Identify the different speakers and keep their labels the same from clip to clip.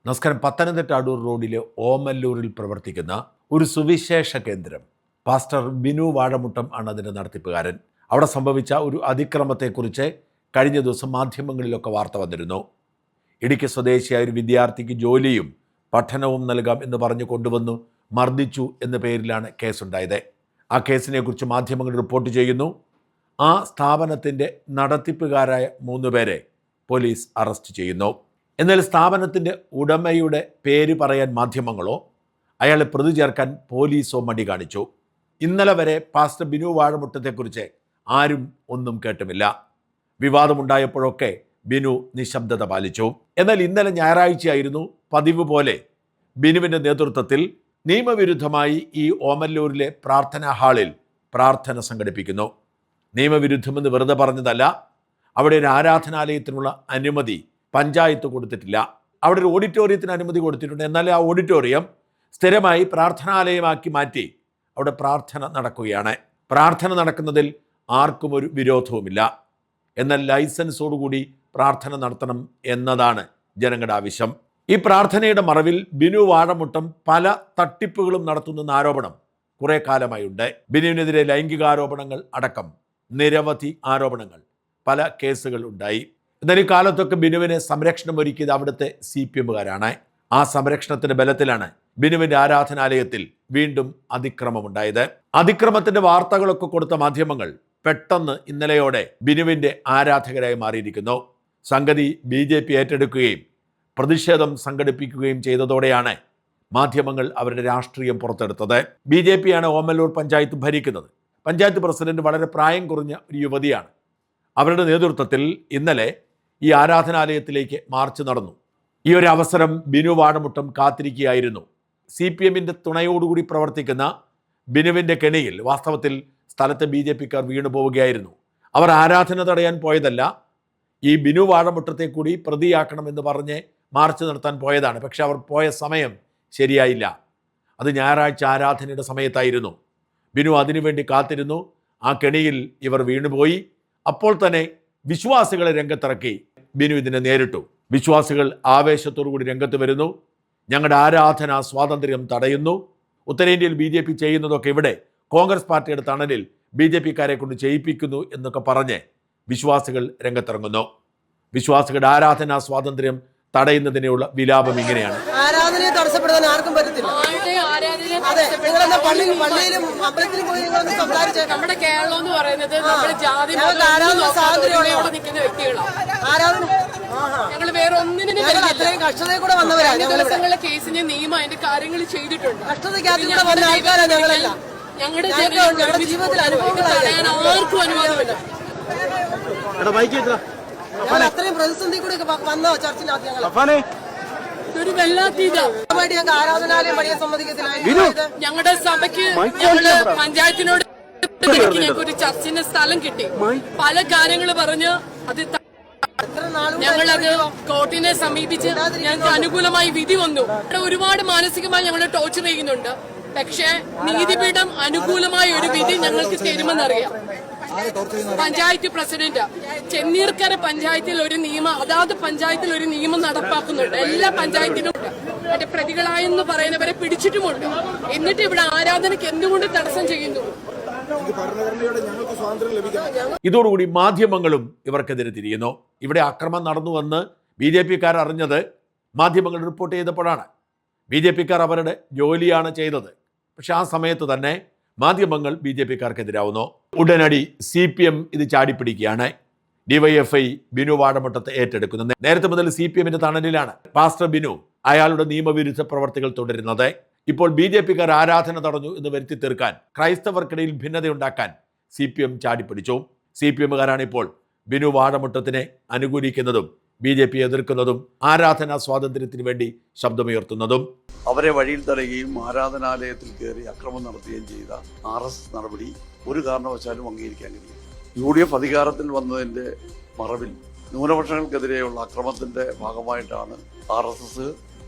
Speaker 1: നമസ്കാരം. പത്തനംതിട്ട അടൂർ റോഡിലെ ഓമല്ലൂരിൽ പ്രവർത്തിക്കുന്ന ഒരു സുവിശേഷ കേന്ദ്രം. പാസ്റ്റർ ബിനു വാഴമുട്ടം ആണ് അതിൻ്റെ നടത്തിപ്പുകാരൻ. അവിടെ സംഭവിച്ച ഒരു അതിക്രമത്തെക്കുറിച്ച് കഴിഞ്ഞ ദിവസം മാധ്യമങ്ങളിലൊക്കെ വാർത്ത വന്നിരുന്നു. ഇടുക്കി സ്വദേശിയായ ഒരു വിദ്യാർത്ഥിക്ക് ജോലിയും പഠനവും നൽകാം എന്ന് പറഞ്ഞു കൊണ്ടുവന്നു മർദ്ദിച്ചു എന്ന പേരിലാണ് കേസുണ്ടായത്. ആ കേസിനെക്കുറിച്ച് മാധ്യമങ്ങൾ റിപ്പോർട്ട് ചെയ്യുന്നു. ആ സ്ഥാപനത്തിൻ്റെ നടത്തിപ്പുകാരായ 3 പേരെ പോലീസ് അറസ്റ്റ് ചെയ്യുന്നു. എന്നാൽ സ്ഥാപനത്തിൻ്റെ ഉടമയുടെ പേര് പറയാൻ മാധ്യമങ്ങളോ അയാളെ പ്രതി ചേർക്കാൻ പോലീസോ മടി കാണിച്ചു. ഇന്നലെ വരെ പാസ്റ്റർ ബിനു വാഴമുട്ടത്തെക്കുറിച്ച് ആരും ഒന്നും കേട്ടുമില്ല. വിവാദമുണ്ടായപ്പോഴൊക്കെ ബിനു നിശബ്ദത പാലിച്ചു. എന്നാൽ ഇന്നലെ ഞായറാഴ്ചയായിരുന്നു. പതിവ് പോലെ ബിനുവിൻ്റെ നേതൃത്വത്തിൽ നിയമവിരുദ്ധമായി ഈ ഓമല്ലൂരിലെ പ്രാർത്ഥനാ ഹാളിൽ പ്രാർത്ഥന സംഘടിപ്പിക്കുന്നു. നിയമവിരുദ്ധമെന്ന് വെറുതെ പറഞ്ഞതല്ല, അവിടെ ഒരു ആരാധനാലയത്തിനുള്ള അനുമതി പഞ്ചായത്ത് കൊടുത്തിട്ടില്ല. അവിടെ ഒരു ഓഡിറ്റോറിയത്തിന് അനുമതി കൊടുത്തിട്ടുണ്ട്. എന്നാൽ ആ ഓഡിറ്റോറിയം സ്ഥിരമായി പ്രാർത്ഥനാലയമാക്കി മാറ്റി അവിടെ പ്രാർത്ഥന നടക്കുകയാണ്. പ്രാർത്ഥന നടക്കുന്നതിൽ ആർക്കും ഒരു വിരോധവുമില്ല. എന്നാൽ ലൈസൻസോടുകൂടി പ്രാർത്ഥന നടത്തണം എന്നതാണ് ജനങ്ങളുടെ ആവശ്യം. ഈ പ്രാർത്ഥനയുടെ മറവിൽ ബിനു വാഴമുട്ടം പല തട്ടിപ്പുകളും നടത്തുന്നെന്ന ആരോപണം കുറേ കാലമായുണ്ട്. ബിനുവിനെതിരെ ലൈംഗികാരോപണങ്ങൾ അടക്കം നിരവധി ആരോപണങ്ങൾ, പല കേസുകൾ ഉണ്ടായി. എന്നാൽ ഈ കാലത്തൊക്കെ ബിനുവിനെ സംരക്ഷണം ഒരുക്കിയത് അവിടുത്തെ CPMകാരാണ്. ആ സംരക്ഷണത്തിന്റെ ബലത്തിലാണ് ബിനുവിൻ്റെ ആരാധനാലയത്തിൽ വീണ്ടും അതിക്രമമുണ്ടായത്. അതിക്രമത്തിന്റെ വാർത്തകളൊക്കെ കൊടുത്ത മാധ്യമങ്ങൾ പെട്ടെന്ന് ഇന്നലെയോടെ ബിനുവിൻ്റെ ആരാധകരായി മാറിയിരിക്കുന്നു. സംഗതി BJP ഏറ്റെടുക്കുകയും പ്രതിഷേധം സംഘടിപ്പിക്കുകയും ചെയ്തതോടെയാണ് മാധ്യമങ്ങൾ അവരുടെ രാഷ്ട്രീയം പുറത്തെടുത്തത്. BJPയാണ് ഓമല്ലൂർ പഞ്ചായത്ത് ഭരിക്കുന്നത്. പഞ്ചായത്ത് പ്രസിഡന്റ് വളരെ പ്രായം കുറഞ്ഞ ഒരു യുവതിയാണ്. അവരുടെ നേതൃത്വത്തിൽ ഇന്നലെ ഈ ആരാധനാലയത്തിലേക്ക് മാർച്ച് നടന്നു. ഈ ഒരു അവസരം ബിനു വാഴമുട്ടം കാത്തിരിക്കുകയായിരുന്നു. CPMന്റെ തുണയോടുകൂടി പ്രവർത്തിക്കുന്ന ബിനുവിൻ്റെ കെണിയിൽ വാസ്തവത്തിൽ സ്ഥലത്തെ BJPക്കാർ വീണു പോവുകയായിരുന്നു. അവർ ആരാധന തടയാൻ പോയതല്ല, ഈ ബിനു വാഴമുട്ടത്തെ കൂടി പ്രതിയാക്കണമെന്ന് പറഞ്ഞ് മാർച്ച് നടത്താൻ പോയതാണ്. പക്ഷെ അവർ പോയ സമയം ശരിയായില്ല. അത് ഞായറാഴ്ച ആരാധനയുടെ സമയത്തായിരുന്നു. ബിനു അതിനുവേണ്ടി കാത്തിരുന്നു. ആ കെണിയിൽ ഇവർ വീണുപോയി. അപ്പോൾ തന്നെ വിശ്വാസികളെ രംഗത്തിറക്കി ബിനു ഇതിനെ നേരിട്ടു. വിശ്വാസികൾ ആവേശത്തോടുകൂടി രംഗത്ത് വരുന്നു. ഞങ്ങളുടെ ആരാധനാ സ്വാതന്ത്ര്യം തടയുന്നു. ഉത്തരേന്ത്യയിൽ BJP ചെയ്യുന്നതൊക്കെ ഇവിടെ കോൺഗ്രസ് പാർട്ടിയുടെ തണലിൽ BJPക്കാരെ കൊണ്ട് ചെയ്യിപ്പിക്കുന്നു എന്നൊക്കെ പറഞ്ഞ് വിശ്വാസികൾ രംഗത്തിറങ്ങുന്നു. വിശ്വാസികളുടെ ആരാധനാ സ്വാതന്ത്ര്യം തടയുന്നതിനുള്ള വിലാപം ഇങ്ങനെയാണ്.
Speaker 2: ആരാധനയെ തടസ്സപ്പെടുത്താൻ ആർക്കും പറ്റത്തില്ല.
Speaker 3: നമ്മുടെ കേരളം എന്ന് പറയുന്നത് നമ്മുടെ ജാതി നിൽക്കുന്ന വ്യക്തികളാണ്. ഞങ്ങൾ വേറെ ഒന്നിനും
Speaker 2: അത്രയും കഷ്ടതയിൽ കൂടെ വന്നവരാണ്.
Speaker 3: ദിവസങ്ങളിലെ കേസിന്റെ നിയമം അതിന്റെ കാര്യങ്ങൾ ചെയ്തിട്ടുണ്ട്.
Speaker 2: കഷ്ടതയ്ക്കകത്ത് വന്ന ആൾക്കാരാണ് ഞങ്ങളെല്ലാം.
Speaker 3: ഞങ്ങളുടെ ജീവിതത്തിൽ അനുഭവങ്ങൾ തടയാൻ ആർക്കും അനുവാദമില്ല.
Speaker 2: ഞങ്ങൾ അത്രയും പ്രതിസന്ധി കൂടി വന്നോ ചർച്ചിനകത്ത് ഞങ്ങൾ
Speaker 3: ഇതൊരു വെള്ളാത്തീതായിട്ട്
Speaker 2: ഞങ്ങൾക്ക് ആരാധനാലയം പണിയാൻ സമ്മതിക്കത്തില്ല.
Speaker 3: ഞങ്ങളുടെ സഭയ്ക്ക് ഞങ്ങള് പഞ്ചായത്തിനോട് ഞങ്ങൾക്കൊരു ചർച്ചിന്റെ സ്ഥലം കിട്ടി. പല കാര്യങ്ങൾ പറഞ്ഞ് അത് ഞങ്ങളത് കോർട്ടിനെ സമീപിച്ച് ഞങ്ങൾക്ക് അനുകൂലമായി വിധി വന്നു. ഒരുപാട് മാനസികമായി ഞങ്ങളെ ടോർച്ചർ ചെയ്യുന്നുണ്ട്. പക്ഷേ നീതിപീഠം അനുകൂലമായ ഒരു വിധി ഞങ്ങൾക്ക് തരുമെന്നറിയാം. പഞ്ചായത്ത് പ്രസിഡന്റ് ചെന്നീർക്കര പഞ്ചായത്തിൽ ഒരു നിയമം, അതാത് പഞ്ചായത്തിൽ ഒരു നിയമം നടപ്പാക്കുന്നുണ്ട്. എല്ലാ പഞ്ചായത്തിലും മറ്റേ പ്രതികളായെന്ന് പറയുന്നവരെ പിടിച്ചിട്ടുമുണ്ട്. എന്നിട്ട് ഇവിടെ ആരാധനയ്ക്ക് എന്തുകൊണ്ട് തടസ്സം ചെയ്യുന്നു?
Speaker 1: ഇതോടുകൂടി മാധ്യമങ്ങളും ഇവർക്കെതിരെ തിരിയുന്നു. ഇവിടെ അക്രമം നടന്നുവെന്ന് BJPക്കാർ അറിഞ്ഞത് മാധ്യമങ്ങൾ റിപ്പോർട്ട് ചെയ്തപ്പോഴാണ്. BJPക്കാർ അവരുടെ ജോലിയാണ് ചെയ്തത്. പക്ഷെ ആ സമയത്ത് തന്നെ മാധ്യമങ്ങൾ BJPക്കാർക്കെതിരാവുന്നു. ഉടനടി CPM ഇത് ചാടിപ്പിടിക്കുകയാണ്. DYFI ബിനു വാഴമുട്ടത്തെ ഏറ്റെടുക്കുന്നു. നേരത്തെ മുതൽ CPMന്റെ തണലിലാണ് പാസ്റ്റർ ബിനു അയാളുടെ നിയമവിരുദ്ധ പ്രവർത്തികൾ തുടരുന്നത്. ഇപ്പോൾ BJPക്കാർ ആരാധന തടഞ്ഞു എന്ന് വരുത്തി തീർക്കാൻ, ക്രൈസ്തവർക്കിടയിൽ ഭിന്നതയുണ്ടാക്കാൻ CPM ചാടിപ്പിടിച്ചു. CPMകാരാണ് ഇപ്പോൾ ബിനു വാഴമുട്ടത്തിനെ അനുകൂലിക്കുന്നതും BJP എതിർക്കുന്നതും ആരാധനാ സ്വാതന്ത്ര്യത്തിന് വേണ്ടി ശബ്ദമുയർത്തുന്നതും.
Speaker 4: അവരെ വഴിയിൽ തടയുകയും ആരാധനാലയത്തിൽ കയറി അക്രമം നടത്തുകയും ചെയ്ത RSS നടപടി ഒരു കാരണവശാലും അംഗീകരിക്കാൻ കഴിയും. UDF അധികാരത്തിൽ വന്നതിൻ്റെ മറവിൽ ന്യൂനപക്ഷങ്ങൾക്കെതിരെയുള്ള അക്രമത്തിൻ്റെ ഭാഗമായിട്ടാണ് RSS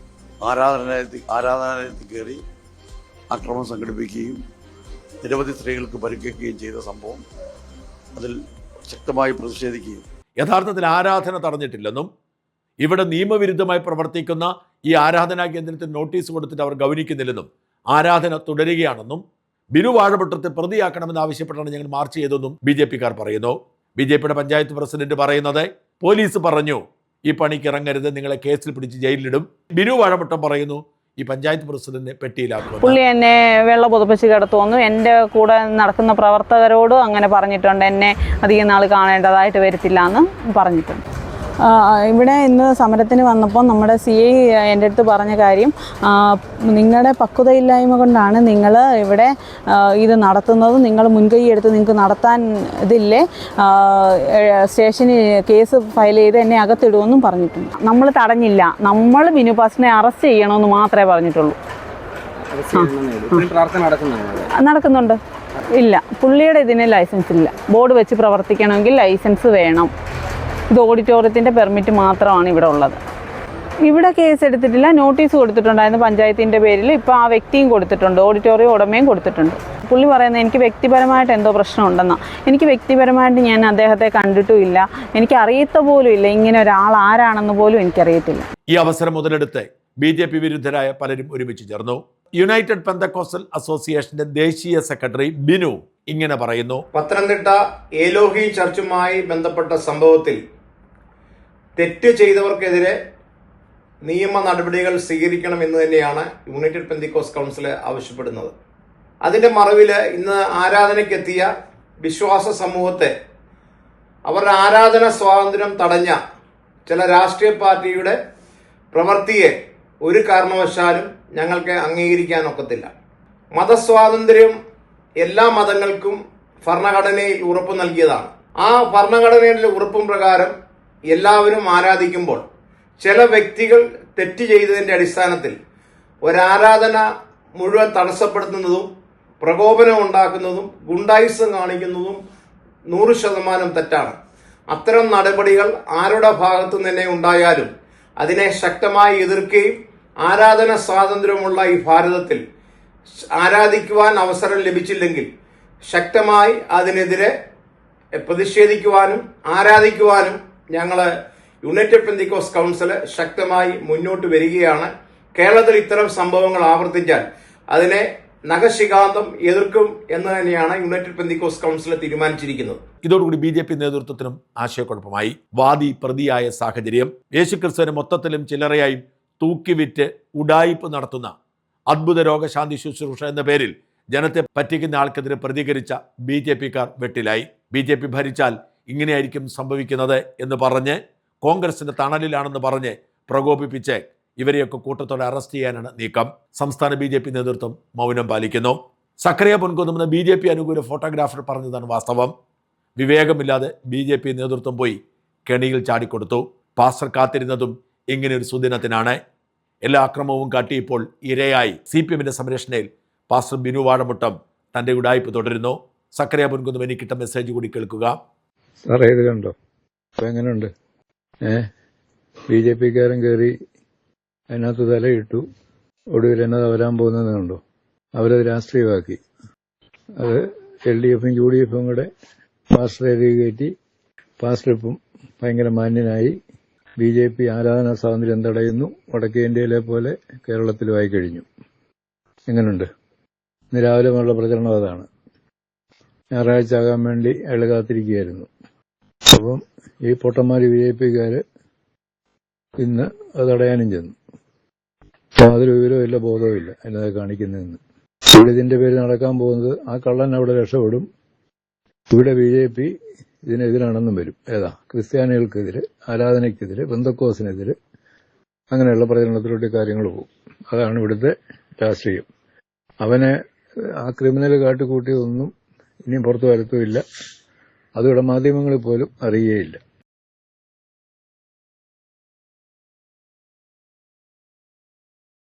Speaker 4: ആരാധനാലയത്തിൽ കയറി അക്രമം സംഘടിപ്പിക്കുകയും നിരവധി സ്ത്രീകൾക്ക് പരിക്കേൽക്കുകയും ചെയ്ത സംഭവം. അതിൽ ശക്തമായി പ്രതിഷേധിക്കുകയും
Speaker 1: യഥാർത്ഥത്തിൽ ആരാധന തടഞ്ഞിട്ടില്ലെന്നും ഇവിടെ നിയമവിരുദ്ധമായി പ്രവർത്തിക്കുന്ന ഈ ആരാധനാ കേന്ദ്രത്തിന് നോട്ടീസ് കൊടുത്തിട്ട് അവർ ഗൗനിക്കുന്നില്ലെന്നും ആരാധന തുടരുകയാണെന്നും ബിനു വാഴമുട്ടത്തെ പ്രതിയാക്കണമെന്ന് ആവശ്യപ്പെട്ടാണ് ഞങ്ങൾ മാർച്ച് ചെയ്തതെന്നും BJP-ക്കാർ പറയുന്നു. BJP-യുടെ പഞ്ചായത്ത് പ്രസിഡന്റ് പറയുന്നത് പോലീസ് പറഞ്ഞു ഈ പണിക്ക് ഇറങ്ങരുത്, നിങ്ങളെ കേസിൽ പിടിച്ച് ജയിലിലിടും. ബിനു വാഴമുട്ടം പറയുന്നു ഈ പഞ്ചായത്ത് പ്രസിഡന്റിനെ പെട്ടിയിലാക്കും.
Speaker 5: പുള്ളി എന്നെ വെള്ളം പുതപ്പിച്ച് കിടത്തുവന്നു. എൻ്റെ കൂടെ നടക്കുന്ന പ്രവർത്തകരോടും അങ്ങനെ പറഞ്ഞിട്ടുണ്ട്, എന്നെ അധികം നാൾ കാണേണ്ടതായിട്ട് വരത്തില്ല എന്ന് പറഞ്ഞിട്ടുണ്ട്. ഇവിടെ ഇന്ന് സമരത്തിന് വന്നപ്പോൾ നമ്മുടെ CI എൻ്റെ അടുത്ത് പറഞ്ഞ കാര്യം, നിങ്ങളുടെ പക്വതയില്ലായ്മ കൊണ്ടാണ് നിങ്ങൾ ഇവിടെ ഇത് നടത്തുന്നത്, നിങ്ങൾ മുൻകൈ എടുത്ത് നിങ്ങൾക്ക് നടത്താൻ ഇതില്ലേ, സ്റ്റേഷനിൽ കേസ് ഫയൽ ചെയ്ത് എന്നെ അകത്തിടുമെന്നും പറഞ്ഞിട്ടുണ്ട്. നമ്മൾ തടഞ്ഞില്ല, നമ്മൾ ബിനു പാസ്റ്റിനെ അറസ്റ്റ് ചെയ്യണമെന്ന് മാത്രമേ പറഞ്ഞിട്ടുള്ളൂ. നടക്കുന്നുണ്ട്. ഇല്ല, പുള്ളിയുടെ ഇതിന് ലൈസൻസ് ഇല്ല. ബോർഡ് വെച്ച് പ്രവർത്തിക്കണമെങ്കിൽ ലൈസൻസ് വേണം. ഇത് ഓഡിറ്റോറിയത്തിൻ്റെ പെർമിറ്റ് മാത്രമാണ് ഇവിടെ ഉള്ളത്. ഇവിടെ കേസ് എടുത്തിട്ടില്ല, നോട്ടീസ് കൊടുത്തിട്ടുണ്ടായിരുന്നു പഞ്ചായത്തിൻ്റെ പേരിൽ. ഇപ്പോൾ ആ വ്യക്തിയും കൊടുത്തിട്ടുണ്ട്, ഓഡിറ്റോറിയം ഉടമയും കൊടുത്തിട്ടുണ്ട്. പുള്ളി പറയുന്നത് എനിക്ക് വ്യക്തിപരമായിട്ട് എന്തോ പ്രശ്നമുണ്ടെന്നാണ്. എനിക്ക് വ്യക്തിപരമായിട്ട് ഞാൻ അദ്ദേഹത്തെ കണ്ടിട്ടുമില്ല, എനിക്ക് അറിയത്ത പോലും ഇല്ല, ഇങ്ങനെ ഒരാൾ ആരാണെന്ന് പോലും എനിക്കറിയത്തില്ല.
Speaker 1: ഈ അവസരം മുതലെടുത്ത് BJP വിരുദ്ധരായ പലരും ഒരുമിച്ച് ചേർന്നു. യുണൈറ്റഡ് പെന്തക്കോസ്റ്റൽ അസോസിയേഷന്റെ ദേശീയ സെക്രട്ടറി ബിനു ഇങ്ങനെ പറയുന്നു.
Speaker 6: പത്തനംതിട്ട ഏലോഹി ചർച്ചുമായി ബന്ധപ്പെട്ട സംഭവത്തിൽ തെറ്റ് ചെയ്തവർക്കെതിരെ നിയമ നടപടികൾ സ്വീകരിക്കണം എന്ന് തന്നെയാണ് യുണൈറ്റഡ് പെന്തക്കോസ്റ്റ് കൗൺസിൽ ആവശ്യപ്പെടുന്നത്. അതിന്റെ മറവിൽ ഇന്ന് ആരാധനയ്ക്കെത്തിയ വിശ്വാസ സമൂഹത്തെ അവരുടെ ആരാധന സ്വാതന്ത്ര്യം തടഞ്ഞ ചില രാഷ്ട്രീയ പാർട്ടിയുടെ പ്രവൃത്തിയെ ഒരു കാരണവശാലും ഞങ്ങൾക്ക് അംഗീകരിക്കാൻ ഒക്കത്തില്ല. മതസ്വാതന്ത്ര്യം എല്ലാ മതങ്ങൾക്കും ഭരണഘടനയിൽ ഉറപ്പ് നൽകിയതാണ്. ആ ഭരണഘടനയിലെ ഉറപ്പും പ്രകാരം എല്ലാവരും ആരാധിക്കുമ്പോൾ ചില വ്യക്തികൾ തെറ്റ് ചെയ്തതിന്റെ അടിസ്ഥാനത്തിൽ ഒരാരാധന മുഴുവൻ തടസ്സപ്പെടുത്തുന്നതും പ്രകോപനം ഉണ്ടാക്കുന്നതും ഗുണ്ടായിസം കാണിക്കുന്നതും 100% തെറ്റാണ്. അത്തരം നടപടികൾ ആരുടെ ഭാഗത്തു തന്നെ ഉണ്ടായാലും അതിനെ ശക്തമായി എതിർക്കുകയും ആരാധന സ്വാതന്ത്ര്യമുള്ള ഈ ഭാരതത്തിൽ ആരാധിക്കുവാൻ അവസരം ലഭിച്ചില്ലെങ്കിൽ ശക്തമായി അതിനെതിരെ പ്രതിഷേധിക്കുവാനും ആരാധിക്കുവാനും ഞങ്ങൾ യുണൈറ്റഡ് പെന്തക്കോസ്റ്റ് കൗൺസിൽ ശക്തമായി മുന്നോട്ട് വരികയാണ്. കേരളത്തിൽ ഇത്തരം സംഭവങ്ങൾ ആവർത്തിച്ചാൽ അതിനെ നഖശിഖാന്തം എതിർക്കും എന്ന് തന്നെയാണ് യുണൈറ്റഡ് പെന്തക്കോസ്റ്റ് കൗൺസിൽ തീരുമാനിച്ചിരിക്കുന്നത്.
Speaker 1: ഇതോടുകൂടി BJP നേതൃത്വത്തിനും ആശയക്കുഴപ്പമായി. വാദി പ്രതിയായ സാഹചര്യം. യേശുക്രിസ്തുവിനെ മൊത്തത്തിലും ചില്ലറയായും തൂക്കിവിറ്റ് ഉഡായിപ്പ് നടത്തുന്ന അദ്ഭുത രോഗശാന്തി ശുശ്രൂഷ എന്ന പേരിൽ ജനത്തെ പറ്റിക്കുന്ന ആൾക്കെതിരെ പ്രതികരിച്ച BJP-ക്കാർ വെട്ടിലായി. BJP ഭരിച്ചാൽ ഇങ്ങനെയായിരിക്കും സംഭവിക്കുന്നത് എന്ന് പറഞ്ഞ് കോൺഗ്രസിന്റെ തണലിലാണെന്ന് പറഞ്ഞ് പ്രകോപിപ്പിച്ച് ഇവരെയൊക്കെ കൂട്ടത്തോടെ അറസ്റ്റ് ചെയ്യാനാണ് നീക്കം. സംസ്ഥാന BJP നേതൃത്വം മൗനം പാലിക്കുന്നു. സക്കറിയ പൊൻകുന്നമെന്ന BJP അനുകൂല ഫോട്ടോഗ്രാഫർ പറഞ്ഞതാണ് വാസ്തവം. വിവേകമില്ലാതെ BJP നേതൃത്വം പോയി കെണിയിൽ ചാടിക്കൊടുത്തു. പാസ്റ്റർ കാത്തിരുന്നതും ഇങ്ങനെയൊരു സുദിനത്തിനാണ്. എല്ലാ അക്രമവും കാട്ടി ഇപ്പോൾ ഇരയായി CPM-ന്റെ സംരക്ഷണയിൽ പാസ്റ്റർ ബിനു വാഴമുട്ടം തൻ്റെ ഉഡായിപ്പ് തുടരുന്നു. സക്കറിയ പൊൻകുന്നം എനിക്കിട്ട മെസ്സേജ് കൂടി കേൾക്കുക.
Speaker 7: സാറേ ഇത് കണ്ടോ, ഇപ്പം എങ്ങനെയുണ്ട്? BJP-ക്കാരൻ കയറി അതിനകത്ത് തലയിട്ടു, ഒടുവിൽ എന്നത് വരാൻ പോകുന്നത് കണ്ടോ? അവരത് രാഷ്ട്രീയമാക്കി. അത് LDF-ഉം UDF-ഉം കൂടെ പാസ്റ്റർ കയറ്റി പാസ്റ്റർ ഇപ്പം ഭയങ്കര മാന്യനായി. BJP ആരാധനാ സ്വാതന്ത്ര്യം തടയുന്നു, വടക്കേ ഇന്ത്യയിലെ പോലെ കേരളത്തിലുമായി കഴിഞ്ഞു. എങ്ങനെയുണ്ട്? ഇന്ന് രാവിലെ മുതലുള്ള പ്രചരണം അതാണ്. ഞായറാഴ്ച ആകാൻ വേണ്ടി അയാൾ കാത്തിരിക്കുകയായിരുന്നു. അപ്പം ഈ പൊട്ടന്മാർ BJP-ക്കാർ ഇന്ന് അത് തടയാനും ചെന്നു. യാതൊരു വിവരവും ഇല്ല, ബോധവും ഇല്ല എന്നതൊക്കെ കാണിക്കുന്നതെന്ന്. ഇവിടെ ഇതിന്റെ പേര് നടക്കാൻ പോകുന്നത് ആ കള്ളൻ അവിടെ രക്ഷപ്പെടും. ഇവിടെ BJP ഇതിനെതിരാണെന്നും വരും. ഏതാ? ക്രിസ്ത്യാനികൾക്കെതിരെ, ആരാധനയ്ക്കെതിരെ, പെന്തക്കോസിനെതിരെ, അങ്ങനെയുള്ള പ്രചരണത്തിലൂടെ കാര്യങ്ങൾ പോകും. അതാണ് ഇവിടുത്തെ രാഷ്ട്രീയം. അവനെ ആ ക്രിമിനൽ കാട്ടിക്കൂട്ടിയതൊന്നും ഇനിയും പുറത്തു വരത്തുമില്ല. അതിവിടെ മാധ്യമങ്ങളിൽ പോലും അറിയുകയില്ല.